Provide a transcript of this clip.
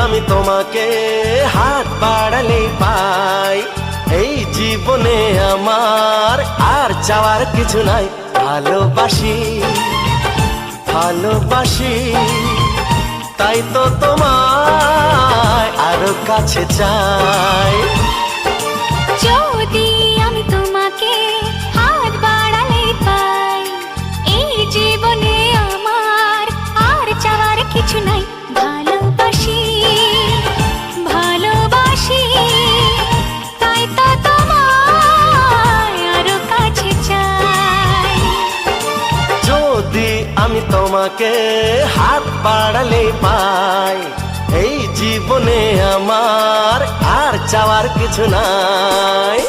আমি তোমাকে হাত বাড়ালে পাই, এই জীবনে আমার আর চাওয়ার কিছু নাই। ভালোবাসি ভালোবাসি, তাই তো তোমায় আরো কাছে চাই। যদি আমি তোমাকে হাত বাড়ালে পাই, এই জীবনে আমার আর চাওয়ার কিছু নাই। ভালোবাসি ভালোবাসি, তাই তো তোমায় আরো কাছে চাই। যদি আমি তোমাকে হাত বাড়ালে পাই, এই জীবনে আমার আর চাওয়ার কিছু নাই।